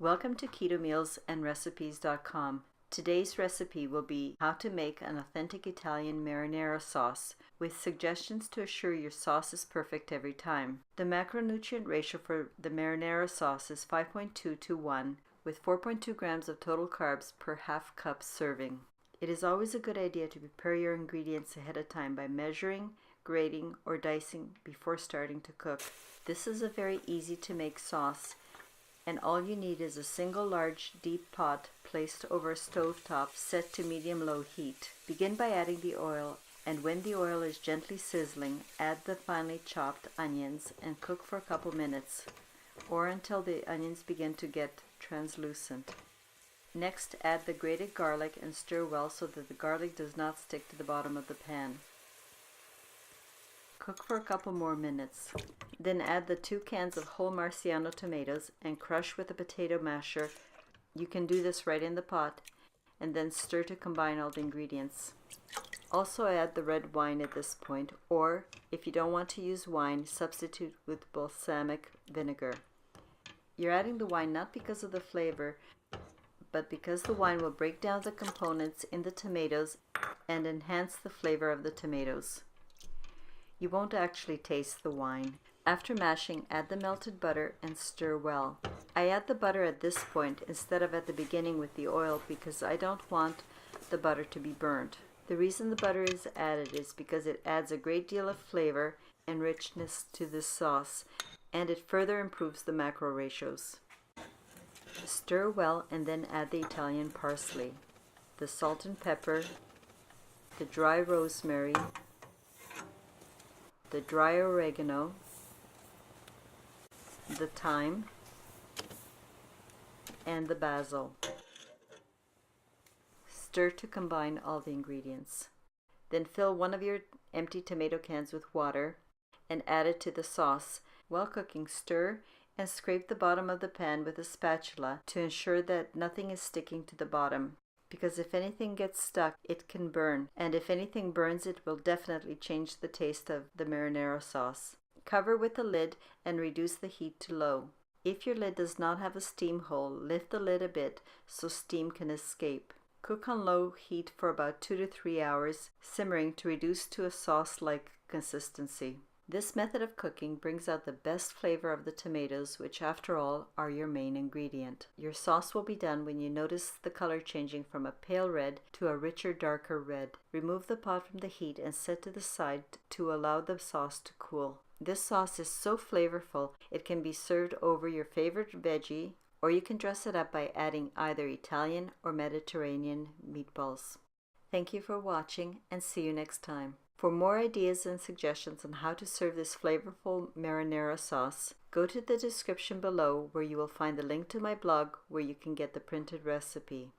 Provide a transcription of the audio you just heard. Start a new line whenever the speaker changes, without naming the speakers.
Welcome to KetoMealsAndRecipes.com. Today's recipe will be how to make an authentic Italian marinara sauce with suggestions to assure your sauce is perfect every time. The macronutrient ratio for the marinara sauce is 5.2 to 1 with 4.2 grams of total carbs per half cup serving. It is always a good idea to prepare your ingredients ahead of time by measuring, grating, or dicing before starting to cook. This is a very easy to make sauce, and all you need is a single large deep pot placed over a stove top set to medium-low heat. Begin by adding the oil, and when the oil is gently sizzling, add the finely chopped onions and cook for a couple minutes, or until the onions begin to get translucent. Next, add the grated garlic and stir well so that the garlic does not stick to the bottom of the pan. Cook for a couple more minutes. Then add the 2 cans of whole Marciano tomatoes and crush with a potato masher. You can do this right in the pot, and then stir to combine all the ingredients. Also add the red wine at this point, or if you don't want to use wine, substitute with balsamic vinegar. You're adding the wine not because of the flavor, but because the wine will break down the components in the tomatoes and enhance the flavor of the tomatoes. You won't actually taste the wine. After mashing, add the melted butter and stir well. I add the butter at this point instead of at the beginning with the oil because I don't want the butter to be burnt. The reason the butter is added is because it adds a great deal of flavor and richness to this sauce, and it further improves the macro ratios. Stir well and then add the Italian parsley, the salt and pepper, the dry rosemary, the dry oregano, the thyme, and the basil. Stir to combine all the ingredients. Then fill one of your empty tomato cans with water and add it to the sauce. While cooking, stir and scrape the bottom of the pan with a spatula to ensure that nothing is sticking to the bottom, because if anything gets stuck, it can burn, and if anything burns, it will definitely change the taste of the marinara sauce. Cover with a lid and reduce the heat to low. If your lid does not have a steam hole, lift the lid a bit so steam can escape. Cook on low heat for about 2 to 3 hours, simmering to reduce to a sauce-like consistency. This method of cooking brings out the best flavor of the tomatoes, which after all are your main ingredient. Your sauce will be done when you notice the color changing from a pale red to a richer, darker red. Remove the pot from the heat and set to the side to allow the sauce to cool. This sauce is so flavorful, it can be served over your favorite veggie, or you can dress it up by adding either Italian or Mediterranean meatballs. Thank you for watching, and see you next time. For more ideas and suggestions on how to serve this flavorful marinara sauce, go to the description below where you will find the link to my blog where you can get the printed recipe.